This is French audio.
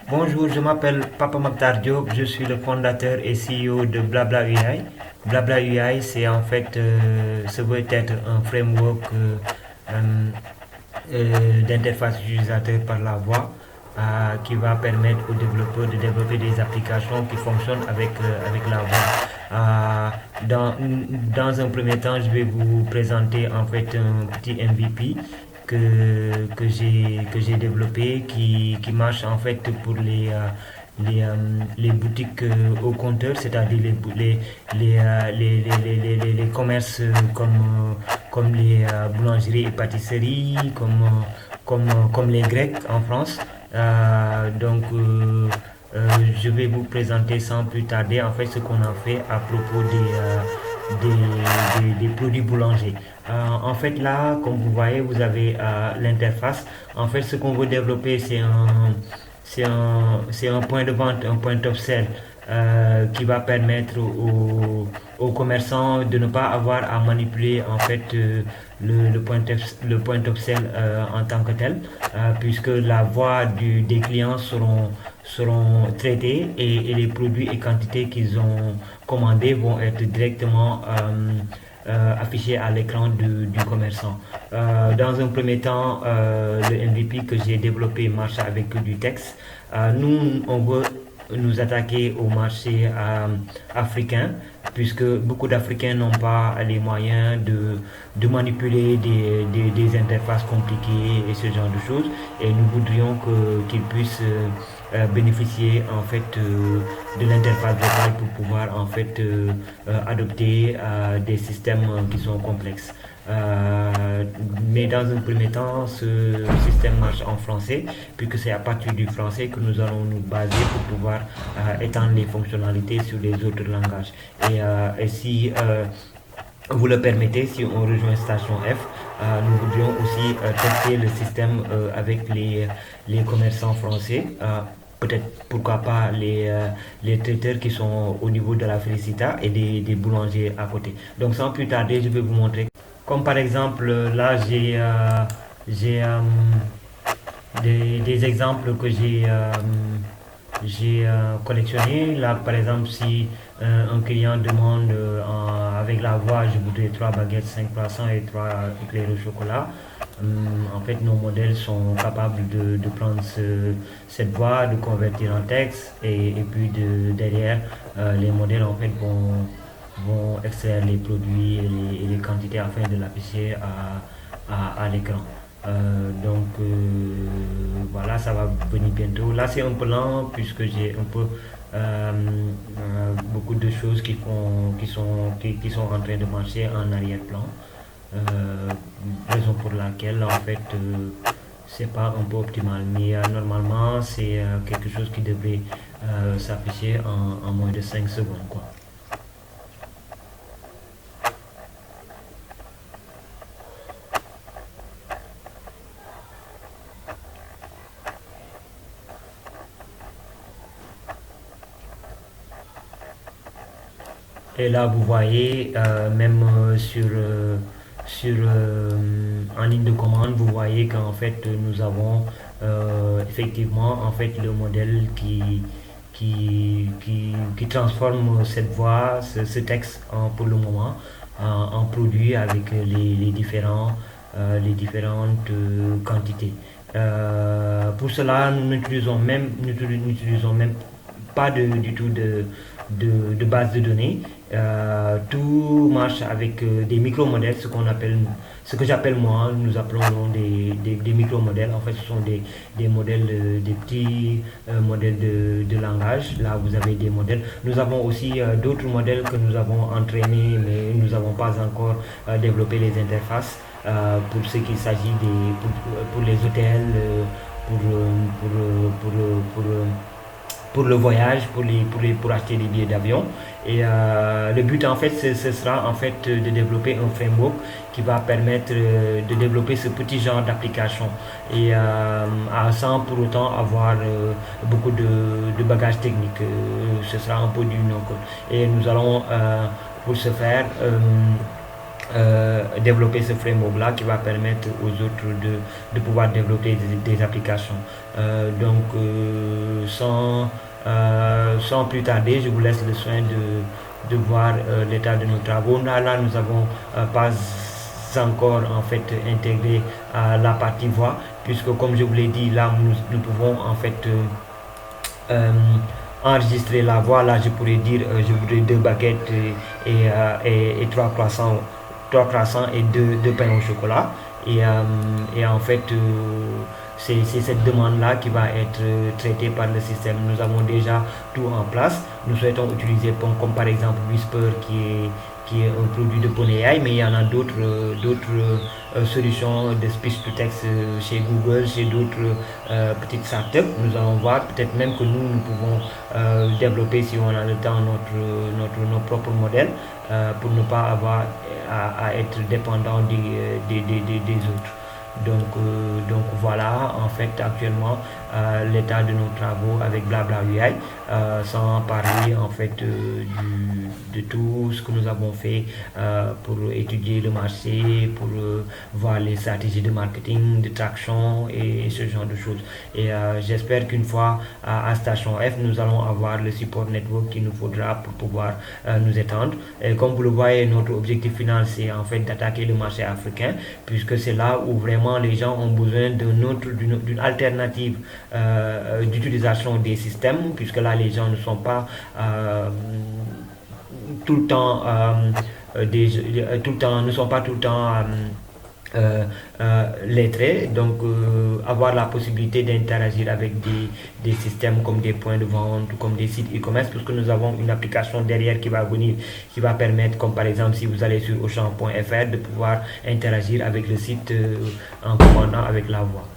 Bonjour, je m'appelle Papa Maktar Diop, je suis le fondateur et CEO de Blabla UI. Blabla UI, c'est en fait, ça veut être un framework euh, d'interface utilisateur par la voix qui va permettre aux développeurs de développer des applications qui fonctionnent avec la voix. Euh, dans, dans un premier temps, je vais vous présenter en fait un petit MVP que j'ai développé qui marche en fait pour les boutiques au compteur, c'est-à-dire les commerces comme les boulangeries et pâtisseries, comme les Grecs en France. Donc, je vais vous présenter sans plus tarder en fait ce qu'on a fait à propos des produits boulangers. En fait, là, comme vous voyez, vous avez l'interface. En fait, ce qu'on veut développer, c'est un point de vente, un point of sale qui va permettre aux commerçants de ne pas avoir à manipuler en fait le point of sale en tant que tel, puisque la voix des clients seront traités et les produits et quantités qu'ils ont commandés vont être directement affichés à l'écran du commerçant. Dans un premier temps, le MVP que j'ai développé marche avec du texte. Nous, on veut nous attaquer au marché africain, puisque beaucoup d'Africains n'ont pas les moyens de manipuler des interfaces compliquées et ce genre de choses. Et nous voudrions qu'ils puissent bénéficier en fait de l'interface vocale pour pouvoir en fait adopter des systèmes qui sont complexes. Mais dans un premier temps, ce système marche en français, puisque c'est à partir du français que nous allons nous baser pour pouvoir étendre les fonctionnalités sur les autres langages. Et si vous le permettez, si on rejoint Station F, nous voudrions aussi tester le système avec les commerçants français. Peut-être pourquoi pas les traiteurs qui sont au niveau de la Félicita et des boulangers à côté. Donc sans plus tarder, je vais vous montrer. Comme par exemple, là j'ai des exemples que j'ai collectionnés. Là par exemple, si un client demande avec la voix, je voudrais 3 baguettes, 5 croissants et 3 éclairs au chocolat. En fait, nos modèles sont capables de prendre cette voix, de convertir en texte et puis derrière, les modèles en fait vont extraire les produits et les quantités afin de l'afficher à l'écran. Voilà, ça va venir bientôt. Là, c'est un peu lent puisque j'ai un peu beaucoup de choses qui sont en train de marcher en arrière-plan. Euh, Raison pour laquelle en fait c'est pas un peu optimal. Mais normalement, c'est quelque chose qui devrait s'afficher en moins de 5 secondes, quoi. Et là, vous voyez, même en ligne de commande, vous voyez qu'en fait, nous avons effectivement en fait le modèle qui transforme cette voix, ce texte pour le moment, en produit avec les différentes quantités. Pour cela, nous n'utilisons même pas du tout de base de données. Tout marche avec des micro-modèles, ce que j'appelle moi, nous appelons des micro-modèles. En fait, ce sont des modèles, des petits modèles de langage. Là, vous avez des modèles. Nous avons aussi d'autres modèles que nous avons entraînés, mais nous n'avons pas encore développé les interfaces pour ce qu'il s'agit pour les hôtels, pour, euh, pour, pour le voyage, pour acheter des billets d'avion. Et le but en fait, ce sera en fait de développer un framework qui va permettre de développer ce petit genre d'application et sans pour autant avoir beaucoup de bagages techniques. Ce sera un peu du no-code. Et nous allons pour ce faire développer ce framework là qui va permettre aux autres de pouvoir développer des applications. Sans plus tarder, je vous laisse le soin de voir l'état de nos travaux. Là, nous avons pas encore en fait intégré la partie voix, puisque comme je vous l'ai dit, là nous pouvons en fait euh, enregistrer la voix. Là, je pourrais dire je voudrais deux baguettes et trois croissants et deux pains au chocolat. Et en fait, c'est cette demande-là qui va être traitée par le système. Nous avons déjà tout en place. Nous souhaitons utiliser comme par exemple Whisper qui est un produit de OpenAI, mais il y en a d'autres solutions de speech to text chez Google, chez d'autres petites startups. Nous allons voir, peut-être même que nous pouvons développer, si on a le temps, nos propres modèles pour ne pas avoir à être dépendant des autres. Donc voilà, en fait, actuellement, l'état de nos travaux avec Blabla UI, sans parler en fait de tout ce que nous avons fait pour étudier le marché, pour voir les stratégies de marketing, de traction et ce genre de choses. Et j'espère qu'une fois à Station F, nous allons avoir le support network qu'il nous faudra pour pouvoir nous étendre. Et comme vous le voyez, notre objectif final, c'est en fait d'attaquer le marché africain, puisque c'est là où vraiment les gens ont besoin d'une alternative d'utilisation des systèmes, puisque là les gens ne sont pas tout le temps tout le temps ne sont pas tout le temps lettrés, donc avoir la possibilité d'interagir avec des systèmes comme des points de vente, comme des sites e-commerce, puisque nous avons une application derrière qui va venir, qui va permettre, comme par exemple si vous allez sur auchan.fr, de pouvoir interagir avec le site en commandant avec la voix.